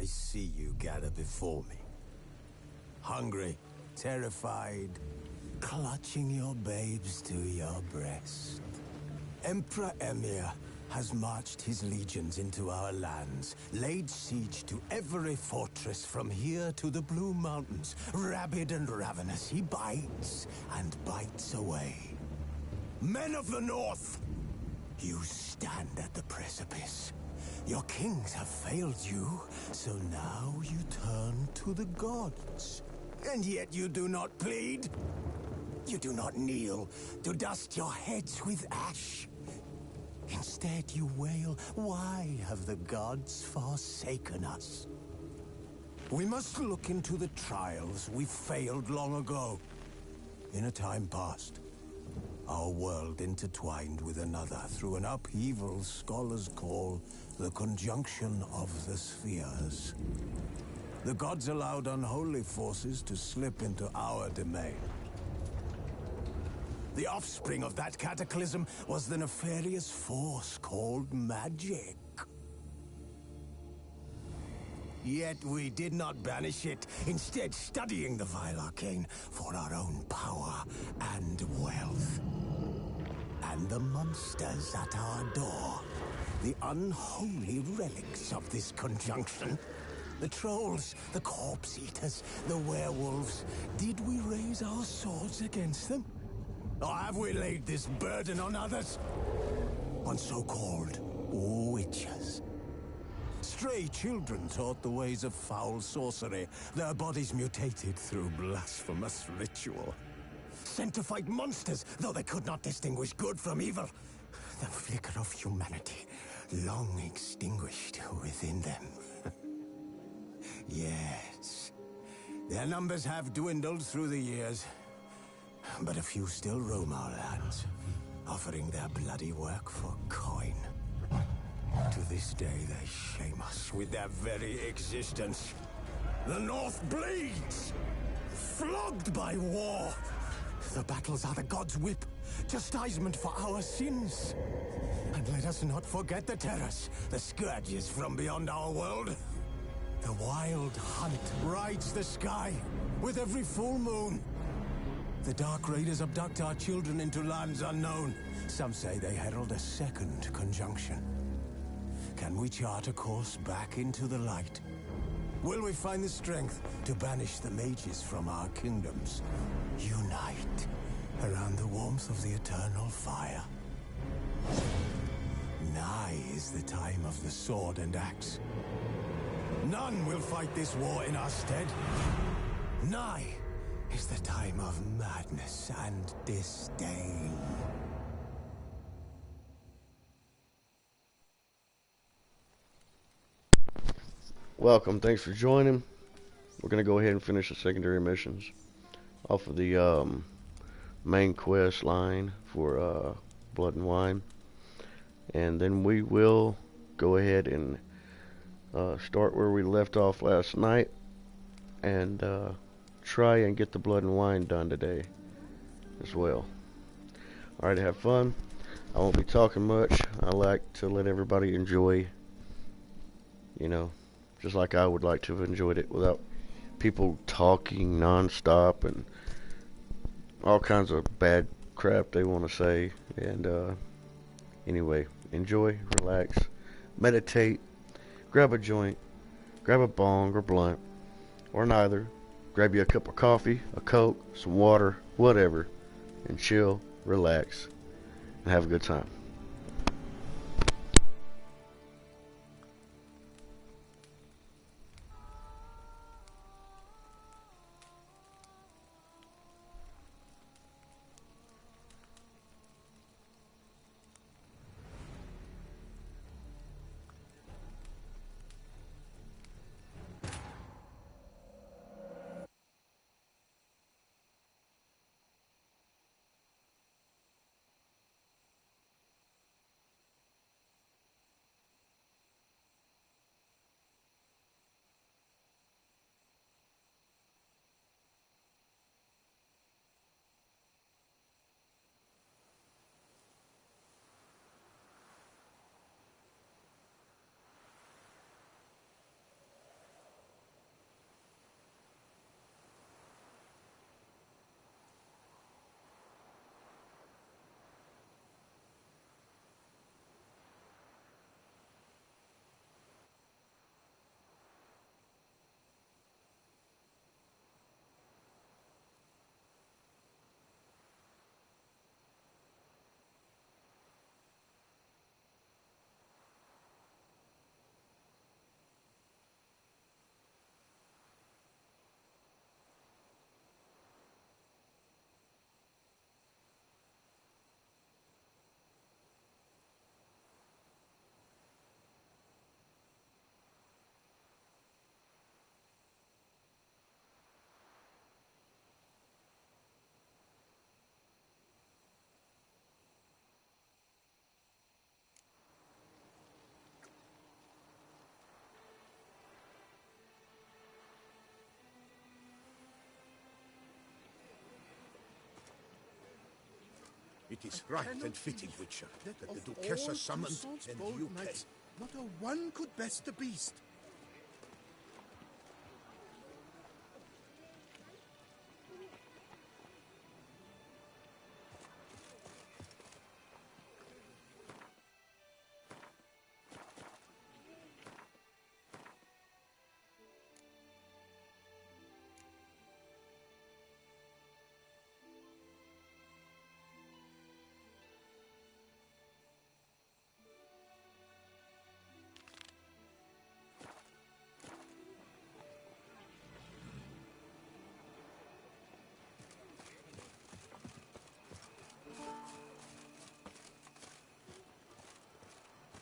I see you gather before me. Hungry, terrified, clutching your babes to your breast. Emperor Emir has marched his legions into our lands, laid siege to every fortress from here to the Blue Mountains. Rabid and ravenous, he bites and bites away. Men of the North, you stand at the precipice. Your kings have failed you, so now you turn to the gods. And yet you do not plead. You do not kneel to dust your heads with ash. Instead you wail, why have the gods forsaken us? We must look into the trials we failed long ago. In a time past, our world intertwined with another through an upheaval scholars call the conjunction of the spheres. The gods allowed unholy forces to slip into our domain. The offspring of that cataclysm was the nefarious force called magic. Yet we did not banish it, instead studying the vile arcane for our own power and wealth. And the monsters at our door, the unholy relics of this conjunction. The trolls, the corpse eaters, the werewolves. Did we raise our swords against them? Or have we laid this burden on others? On so-called witches. Stray children taught the ways of foul sorcery, their bodies mutated through blasphemous ritual. Sent to fight monsters, though they could not distinguish good from evil. The flicker of humanity, long extinguished within them. Yes, their numbers have dwindled through the years. But a few still roam our lands, offering their bloody work for coin. To this day, they shame us with their very existence. The North bleeds, flogged by war. The battles are the gods' whip, chastisement for our sins. And let us not forget the terrors, the scourges from beyond our world. The wild hunt rides the sky with every full moon. The Dark Raiders abduct our children into lands unknown. Some say they herald a second conjunction. Can we chart a course back into the light? Will we find the strength to banish the mages from our kingdoms? Unite around the warmth of the eternal fire. Nigh is the time of the sword and axe. None will fight this war in our stead. Nigh is the time of madness and disdain. Welcome, thanks for joining. We're going to go ahead and finish the secondary missions off of the main quest line for Blood and Wine. And then we will go ahead and start where we left off last night and try and get the Blood and Wine done today as well. Alright, have fun. I won't be talking much. I like to let everybody enjoy, just like I would like to have enjoyed it without people talking non-stop and all kinds of bad crap they want to say. And anyway, enjoy, relax, meditate, grab a joint, grab a bong or blunt, or neither. Grab you a cup of coffee, a Coke, some water, whatever, and chill, relax, and have a good time. It is right and fitting, Witcher, that the Duchessa summoned and you pay. Not a one could best the beast.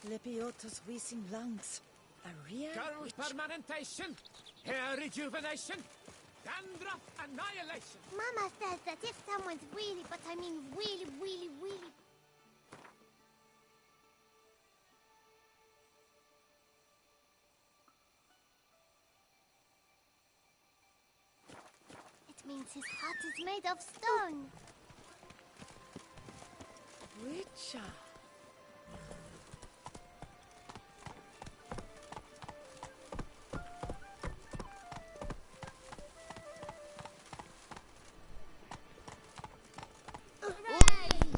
Lepiotus wheezing lungs. A real Girl permanentation, hair rejuvenation, dandruff annihilation. Mama says that if someone's really, but I mean really, really, really... It means his heart is made of stone. Witcher.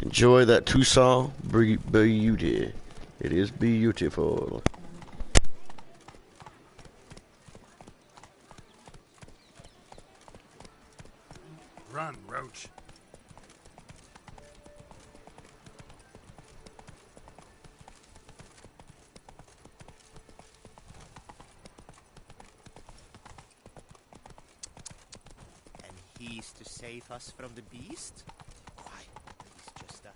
Enjoy that Tucson beauty. It is beautiful. Run, Roach. And he's to save us from the beast? Why, he's just a...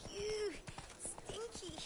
Phew, stinky.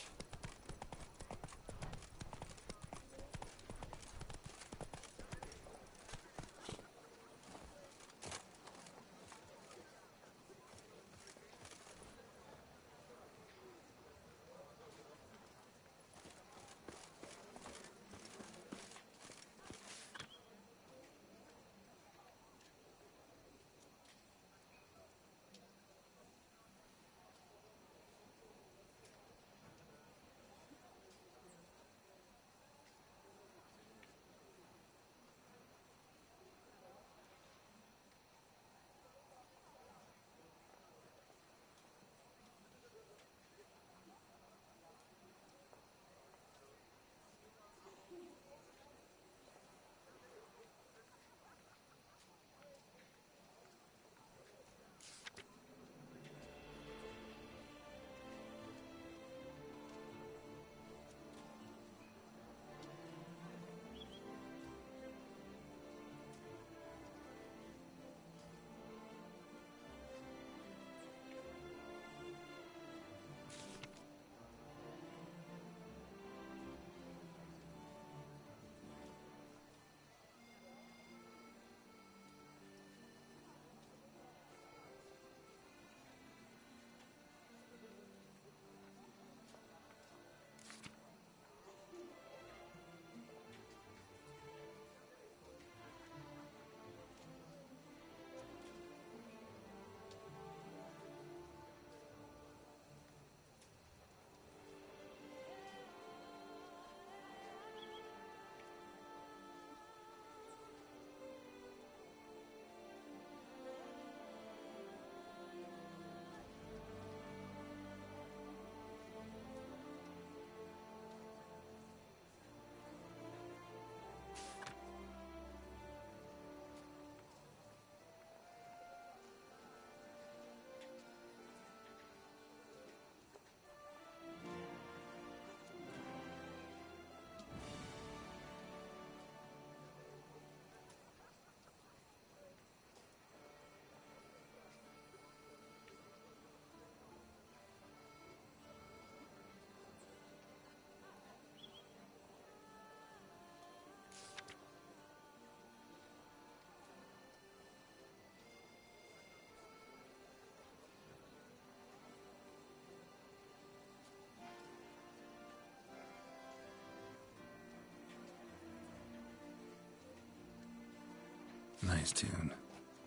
Nice tune.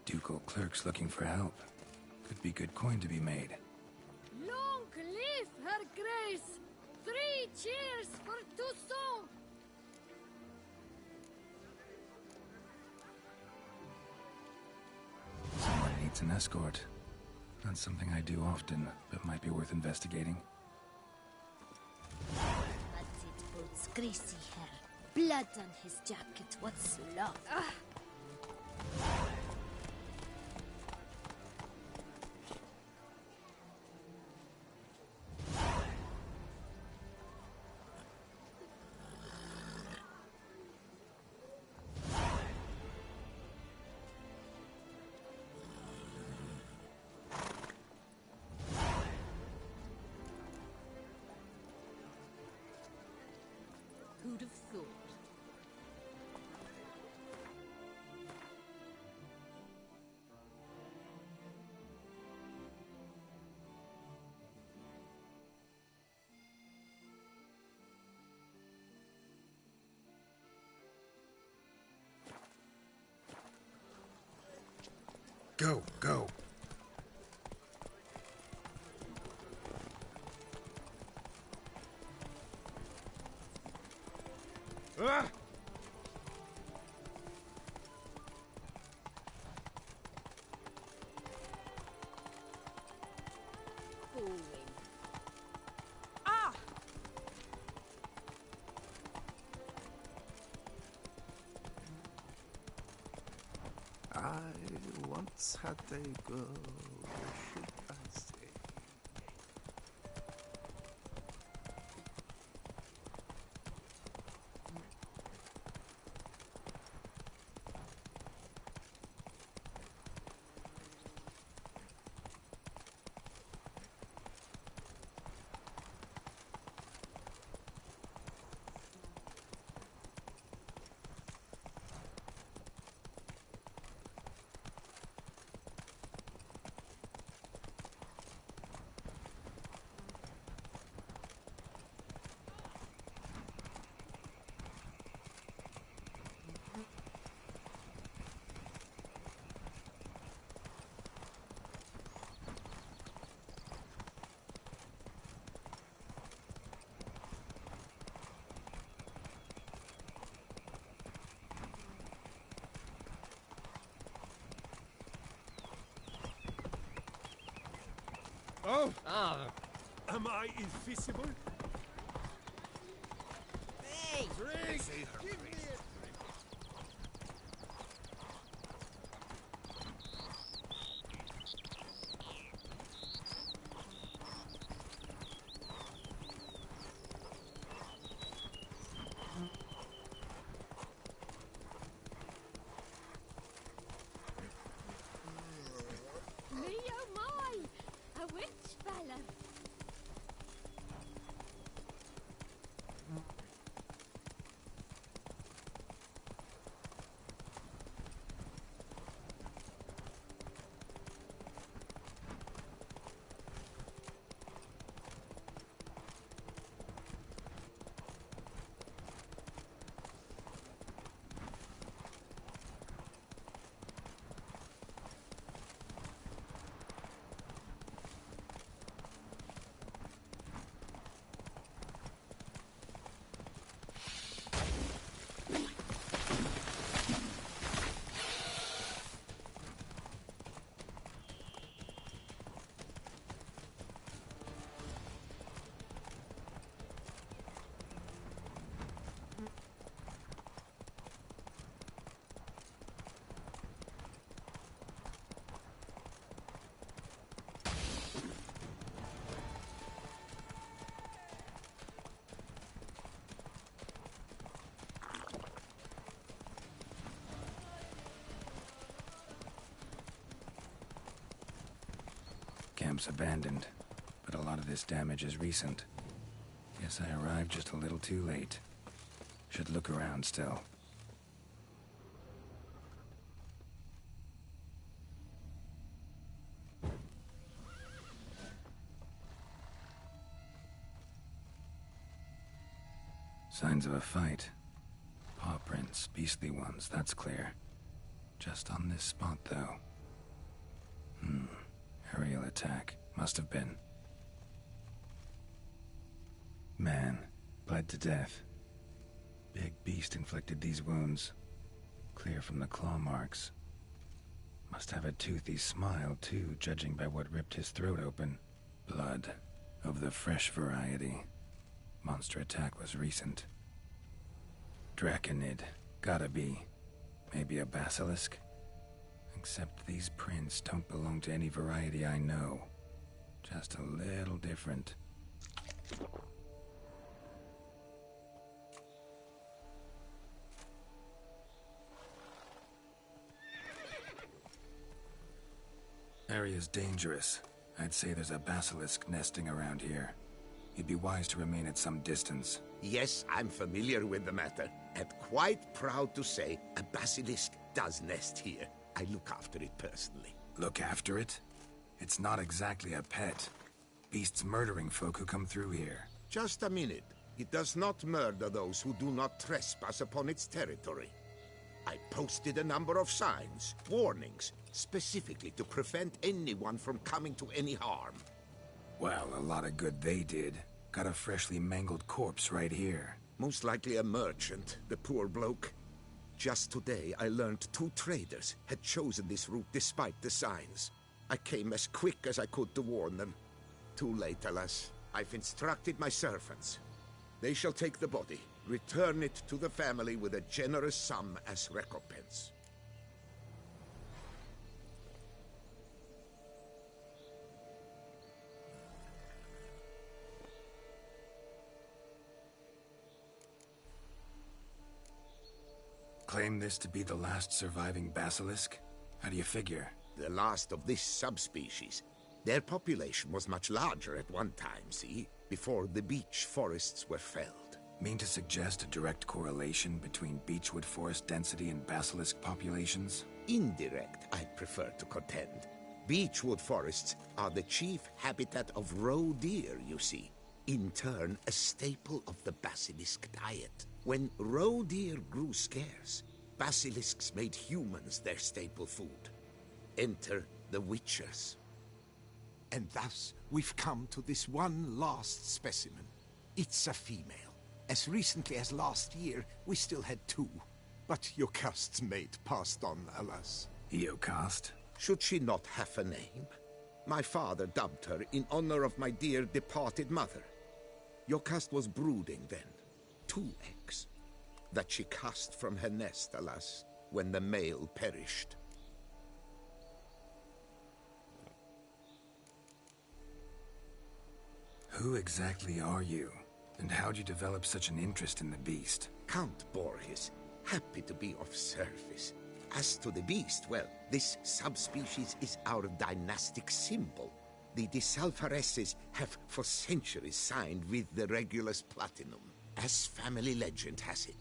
Ducal clerks looking for help. Could be good coin to be made. Long live her grace! 3 cheers for Toussaint! Someone needs an escort. Not something I do often, but might be worth investigating. But it boots greasy hair. Blood on his jacket, what's love? Who'd have thought? Go, go. Ah! Fooling. Ah! I once had a girl, should I say? Oh! Am I invisible? Hey! Drink! Say her Give me grace. it! Me oh my! A witch fella! Camp's abandoned, but a lot of this damage is recent. Guess I arrived just a little too late. Should look around still. Signs of a fight. Paw prints, beastly ones, that's clear. Just on this spot, though. Aerial attack. Must have been. Man, bled to death. Big beast inflicted these wounds. Clear from the claw marks. Must have a toothy smile, too, judging by what ripped his throat open. Blood. Of the fresh variety. Monster attack was recent. Draconid. Gotta be. Maybe a basilisk? Except these prints don't belong to any variety I know. Just a little different. Area's dangerous. I'd say there's a basilisk nesting around here. You'd be wise to remain at some distance. Yes, I'm familiar with the matter, and quite proud to say a basilisk does nest here. I look after it personally. Look after it? It's not exactly a pet. Beasts murdering folk who come through here. Just a minute. It does not murder those who do not trespass upon its territory. I posted a number of signs, warnings, specifically to prevent anyone from coming to any harm. Well, a lot of good they did. Got a freshly mangled corpse right here. Most likely a merchant, the poor bloke. Just today, I learned 2 traders had chosen this route despite the signs. I came as quick as I could to warn them. Too late, alas. I've instructed my servants. They shall take the body, return it to the family with a generous sum as recompense. Claim this to be the last surviving basilisk? How do you figure? The last of this subspecies. Their population was much larger at one time, see? Before the beech forests were felled. Mean to suggest a direct correlation between beechwood forest density and basilisk populations? Indirect, I'd prefer to contend. Beechwood forests are the chief habitat of roe deer, you see. In turn, a staple of the basilisk diet. When roe deer grew scarce, basilisks made humans their staple food. Enter the witchers. And thus, we've come to this one last specimen. It's a female. As recently as last year, we still had 2. But Jocast's mate passed on, alas. Jocast? Should she not have a name? My father dubbed her in honor of my dear departed mother. Jocast was brooding then. 2 eggs. That she cast from her nest, alas, when the male perished. Who exactly are you? And how'd you develop such an interest in the beast? Count Borges. Happy to be of service. As to the beast, well, this subspecies is our dynastic symbol. The De Salfareses have for centuries signed with the Regulus Platinum. As family legend has it,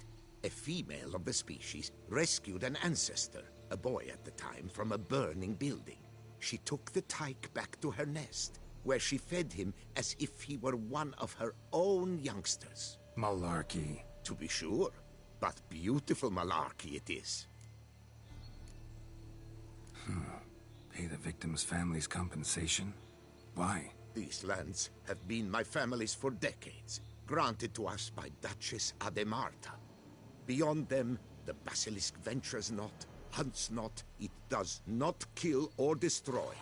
a female of the species rescued an ancestor, a boy at the time, from a burning building. She took the tyke back to her nest, where she fed him as if he were one of her own youngsters. Malarkey. To be sure, but beautiful malarkey it is. Pay the victim's family's compensation? Why? These lands have been my family's for decades, granted to us by Duchess Ademarta. Beyond them, the basilisk ventures not, hunts not, it does not kill or destroy.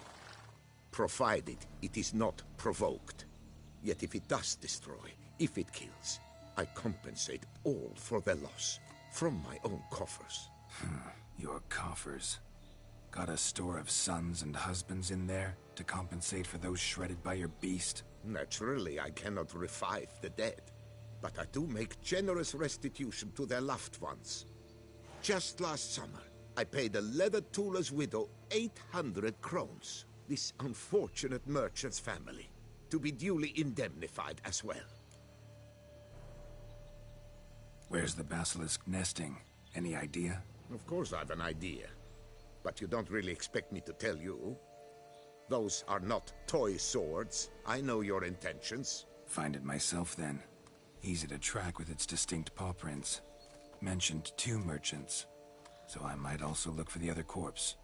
Provided it is not provoked. Yet if it does destroy, if it kills, I compensate all for their loss, from my own coffers. Your coffers. Got a store of sons and husbands in there to compensate for those shredded by your beast? Naturally, I cannot revive the dead, but I do make generous restitution to their loved ones. Just last summer, I paid a leather tooler's widow 800 crowns, this unfortunate merchant's family, to be duly indemnified as well. Where's the basilisk nesting? Any idea? Of course I have an idea. But you don't really expect me to tell you. Those are not toy swords. I know your intentions. Find it myself, then. Easy to track with its distinct paw prints. Mentioned 2 merchants. so I might also look for the other corpse.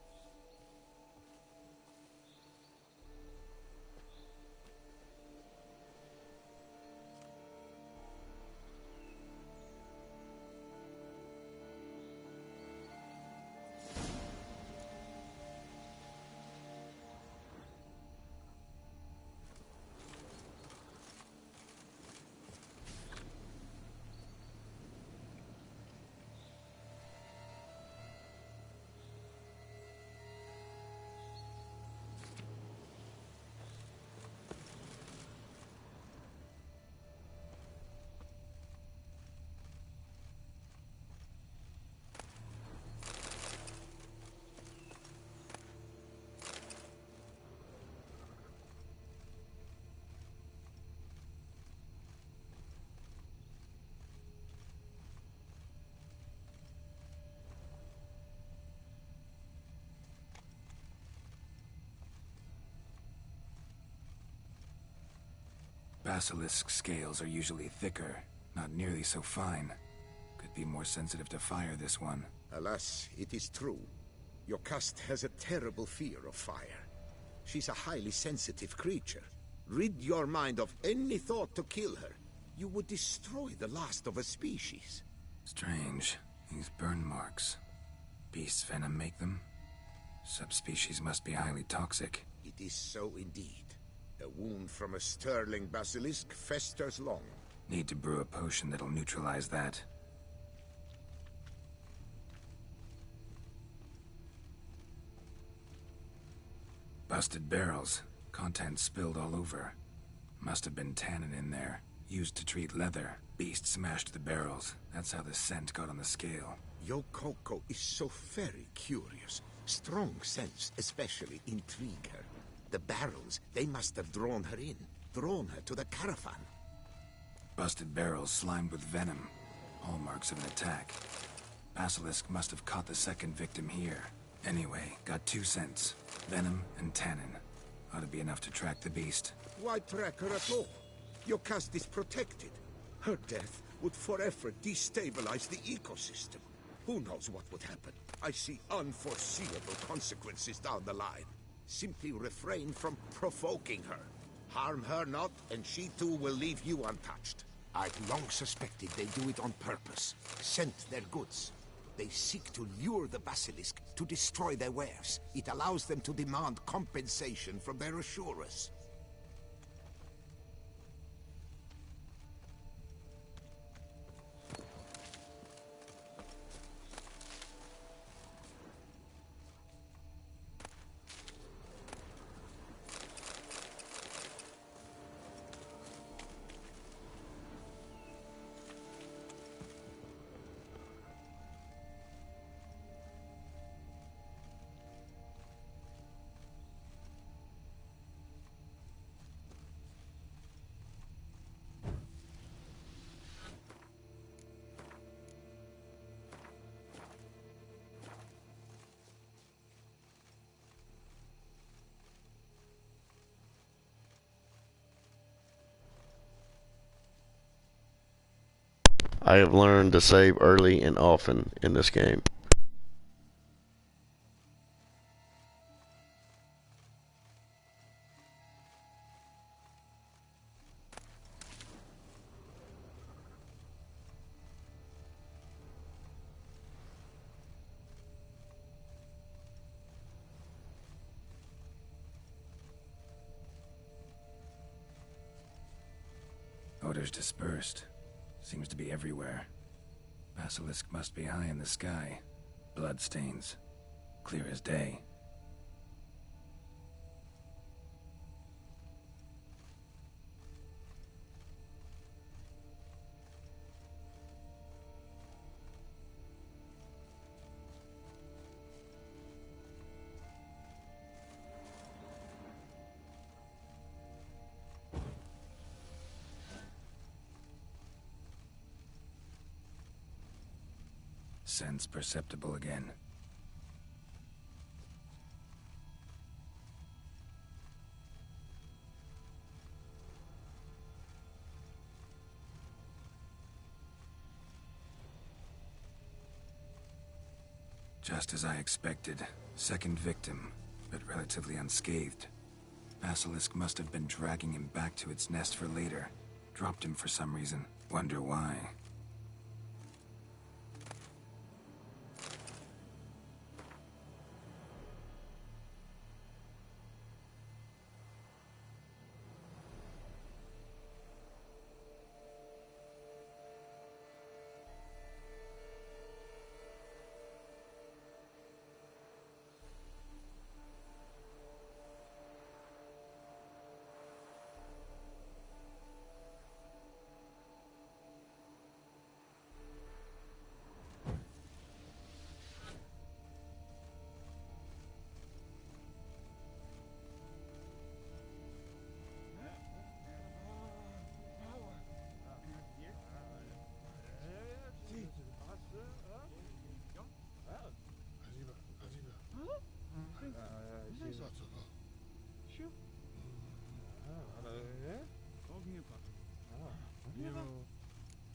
Basilisk scales are usually thicker, not nearly so fine. Could be more sensitive to fire, this one. Alas, it is true. Your caste has a terrible fear of fire. She's a highly sensitive creature. Rid your mind of any thought to kill her. You would destroy the last of a species. Strange. These burn marks. Beast's venom make them? Subspecies must be highly toxic. It is so indeed. A wound from a sterling basilisk festers long. Need to brew a potion that'll neutralize that. Busted barrels. Contents spilled all over. Must have been tannin in there. Used to treat leather. Beast smashed the barrels. That's how the scent got on the scale. Yokoko is so very curious. Strong scents especially intrigue her. The barrels, they must have drawn her in. Drawn her to the caravan. Busted barrels slimed with venom. Hallmarks of an attack. Basilisk must have caught the second victim here. Anyway, got 2 scents. Venom and tannin. Ought to be enough to track the beast. Why track her at all? Your caste is protected. Her death would forever destabilize the ecosystem. Who knows what would happen? I see unforeseeable consequences down the line. Simply refrain from provoking her. Harm her not, and she too will leave you untouched. I've long suspected they do it on purpose. Scent their goods. They seek to lure the basilisk to destroy their wares. It allows them to demand compensation from their assurers. I have learned to save early and often in this game. Odors dispersed. Seems to be everywhere. Basilisk must be high in the sky. Blood stains. Clear as day. Sense perceptible again. Just as I expected. Second victim, but relatively unscathed. Basilisk must have been dragging him back to its nest for later. Dropped him for some reason. Wonder why.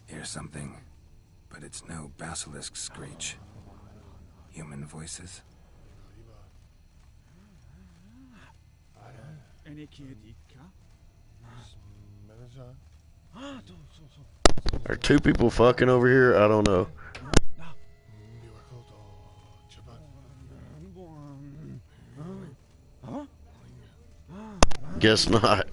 Hear something, but it's no basilisk screech. Human voices? Are two people fucking over here? I don't know. Guess not.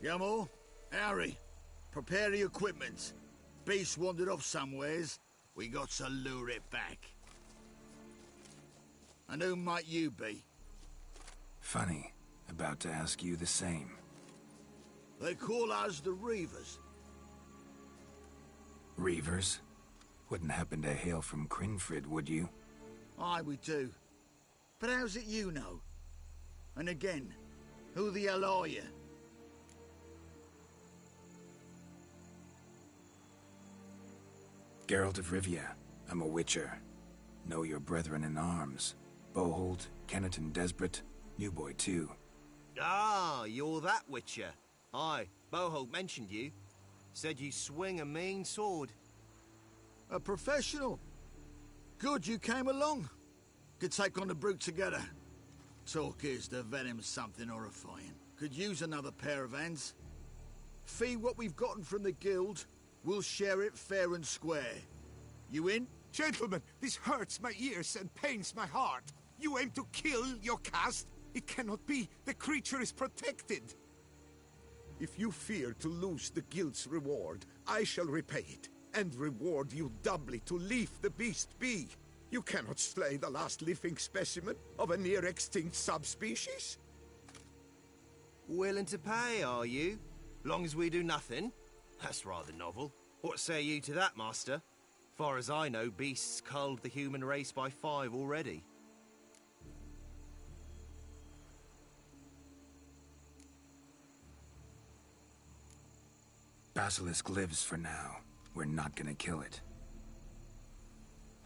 Yamo, Harry, prepare the equipment. Beast wandered off somewheres. We got to lure it back. And who might you be? Funny. About to ask you the same. They call us the Reavers. Reavers? Wouldn't happen to hail from Crinfrid, would you? Aye, we do. But how's it you know? And again, who the hell are you? Geralt of Rivia. I'm a witcher. Know your brethren in arms. Bohold, Kenneton Desbret, New Boy too. Ah, you're that witcher. Aye, Bohold mentioned you. Said you swing a mean sword. A professional. Good you came along. Could take on the brute together. Talk is the venom's something horrifying. Could use another pair of hands. Fee what we've gotten from the guild. We'll share it fair and square. You in? Gentlemen, this hurts my ears and pains my heart. You aim to kill your caste? It cannot be. The creature is protected. If you fear to lose the guild's reward, I shall repay it, and reward you doubly to leave the beast be. You cannot slay the last living specimen of a near-extinct subspecies. Willing to pay, are you? Long as we do nothing? That's rather novel. What say you to that, master? Far as I know, beasts culled the human race by 5 already. Basilisk lives for now. We're not gonna kill it.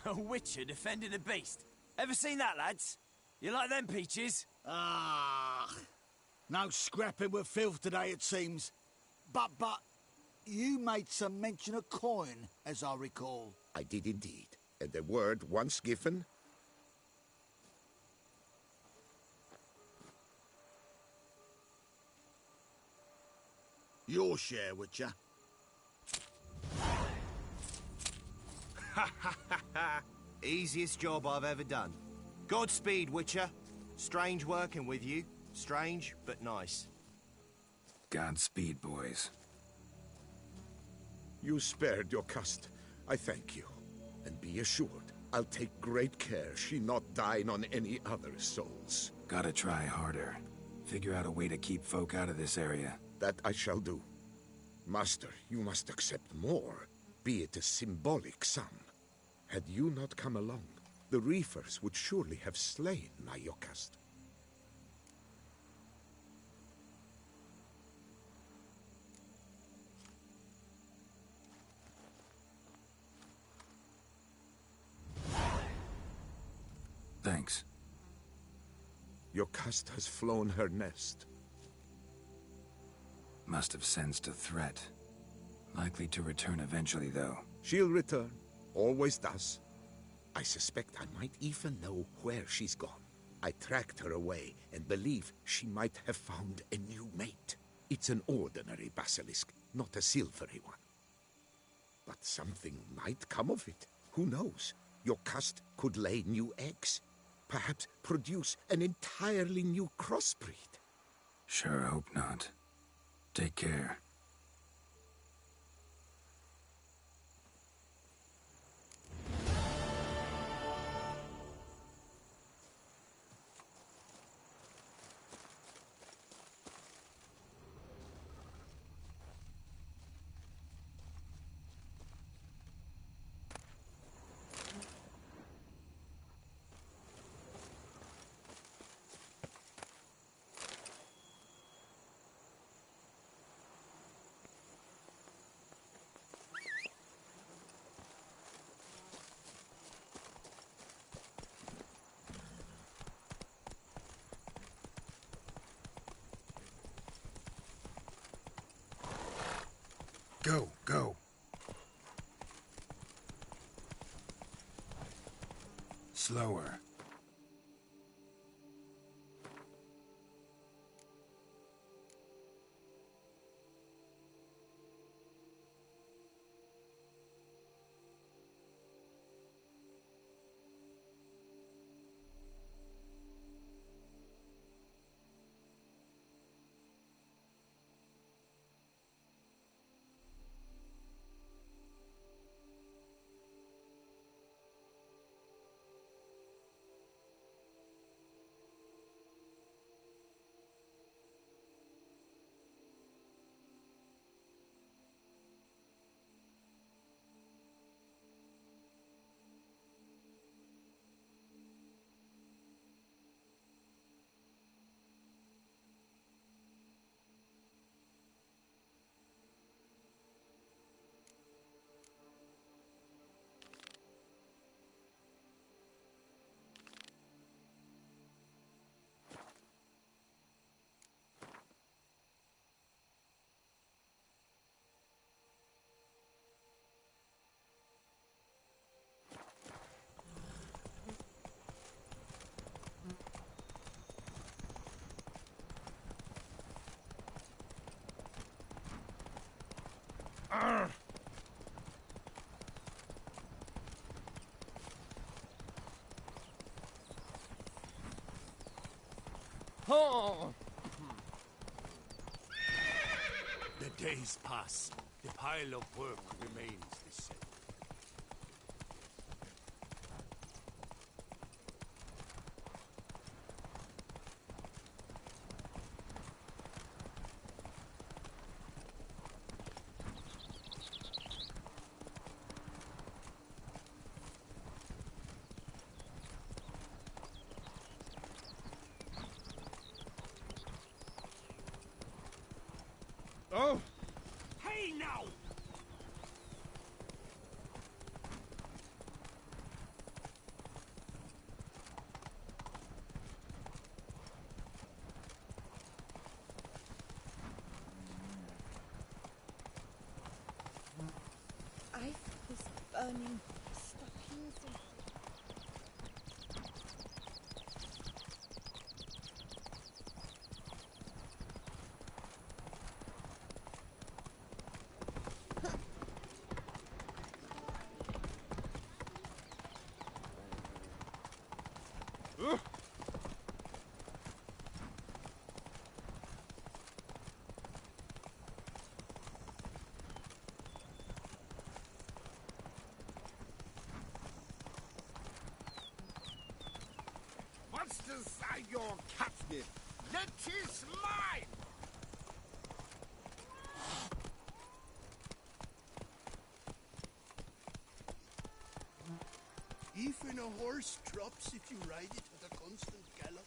A witcher defending a beast. Ever seen that, lads? You like them peaches? Ah, no scrapping with filth today, it seems. But, you made some mention of coin, as I recall. I did indeed. And the word once given... Your share, Witcher. Easiest job I've ever done. Godspeed, Witcher. Strange working with you. Strange, but nice. Godspeed, boys. You spared your caste. I thank you. And be assured, I'll take great care she not dine on any other souls. Gotta try harder. Figure out a way to keep folk out of this area. That I shall do. Master, you must accept more, be it a symbolic sum. Had you not come along, the Reefers would surely have slain my Yokast. Thanks. Yokast has flown her nest. Must have sensed a threat. Likely to return eventually, though. She'll return. Always does. I suspect I might even know where she's gone. I tracked her away and believe she might have found a new mate. It's an ordinary basilisk, not a silvery one. But something might come of it. Who knows? Your cust could lay new eggs. Perhaps produce an entirely new crossbreed. Sure hope not. Take care. Go, go. Slower. Oh. The days pass. The pile of work remains the same. Oh! Hey now! I was burning. Stop using. Monsters are your captive. That is mine! Even a horse drops if you ride it at a constant gallop.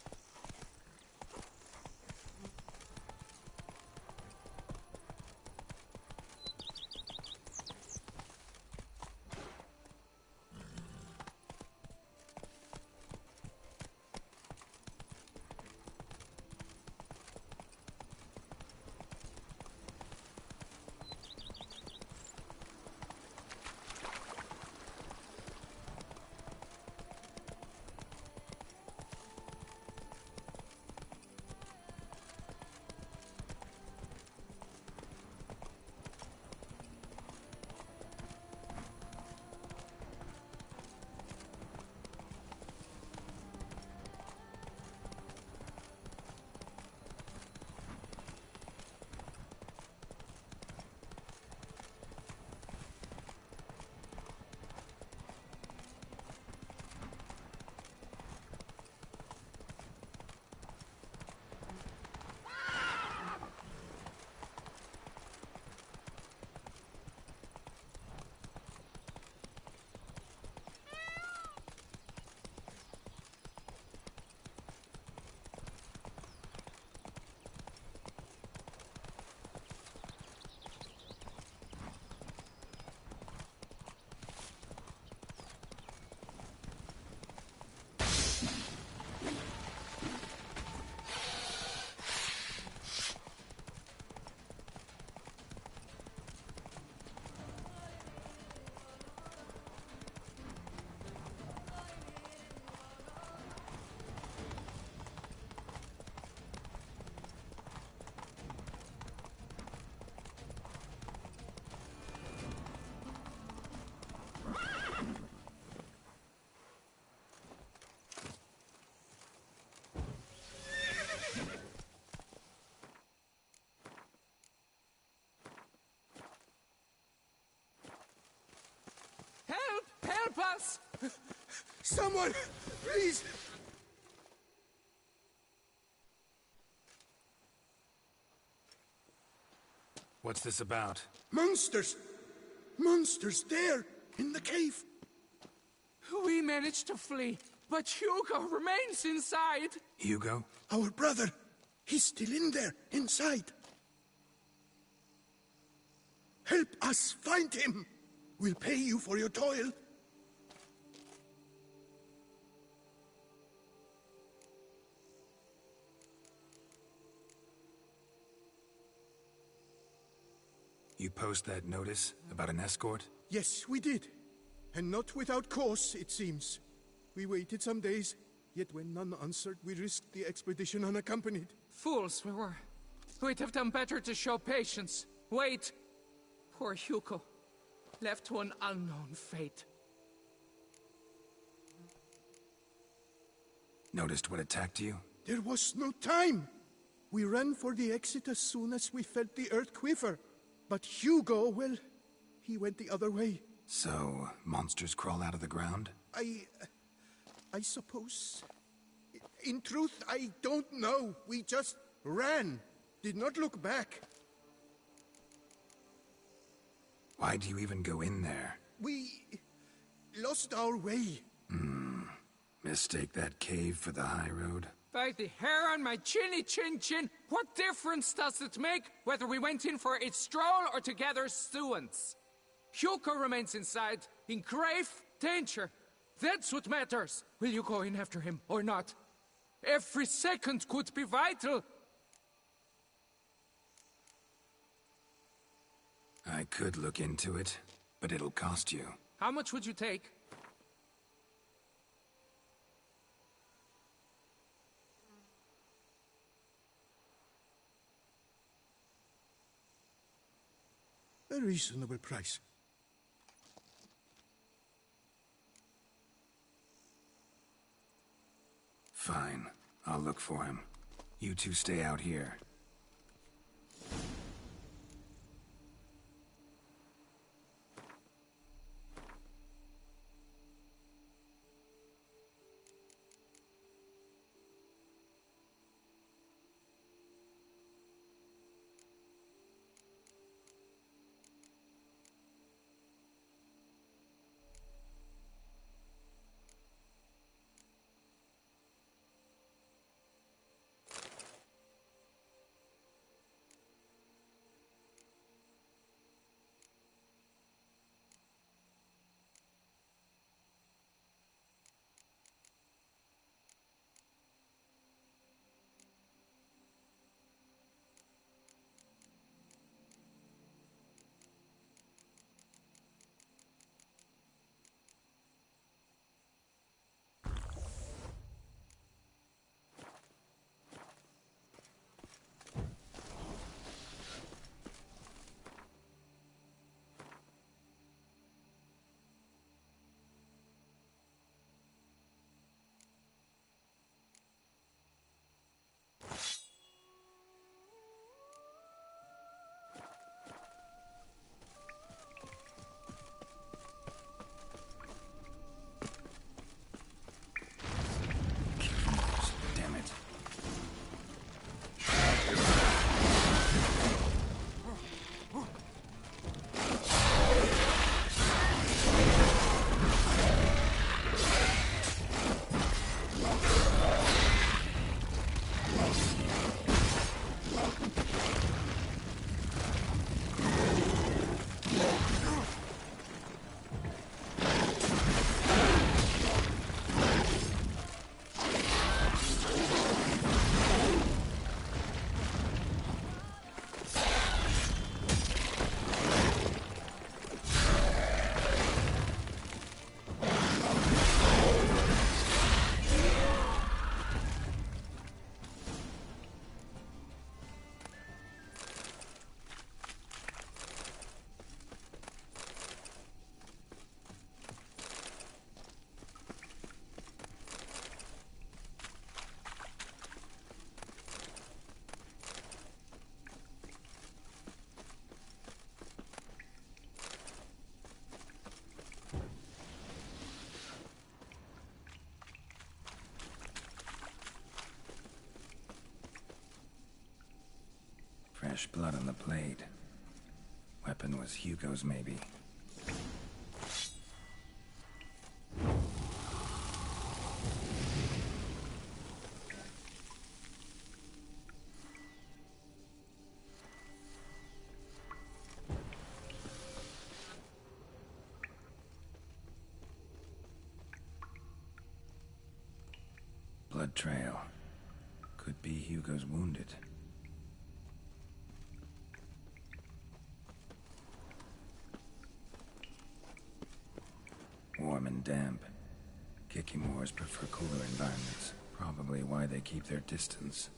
help us! Someone, please! What's this about? Monsters! Monsters there, in the cave! We managed to flee, but Hugo remains inside! Hugo? Our brother! He's still in there, inside! Help us find him! We'll pay you for your toil. You post that notice about an escort? Yes, we did. And not without cause, it seems. We waited some days, yet when none answered, we risked the expedition unaccompanied. Fools we were. We'd have done better to show patience. Wait. Poor Hugo. Left to an unknown fate. Noticed what attacked you? There was no time. We ran for the exit as soon as we felt the earth quiver. But Hugo, well, he went the other way. So, monsters crawl out of the ground? I suppose. In truth, I don't know. We just ran. Did not look back. Why do you even go in there? We lost our way. Mistake that cave for the high road? By the hair on my chinny chin chin, what difference does it make whether we went in for a stroll or to gather students? Hugo remains inside, in grave danger. That's what matters. Will you go in after him or not? Every second could be vital. I could look into it, but it'll cost you. How much would you take? A reasonable price. Fine. I'll look for him. You two stay out here. Fresh blood on the blade. Weapon was Hugo's, maybe. Blood trail. Could be Hugo's wounded. Warm and damp. Kikimores prefer cooler environments. Probably why they keep their distance.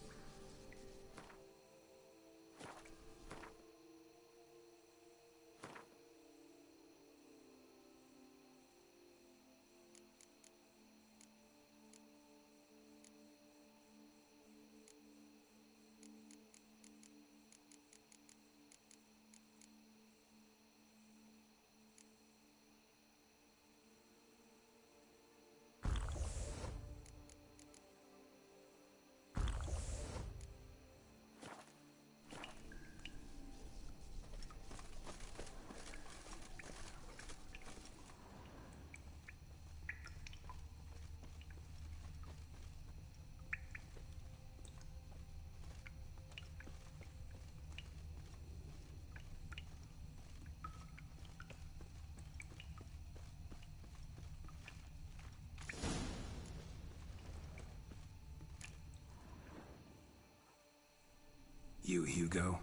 You, Hugo?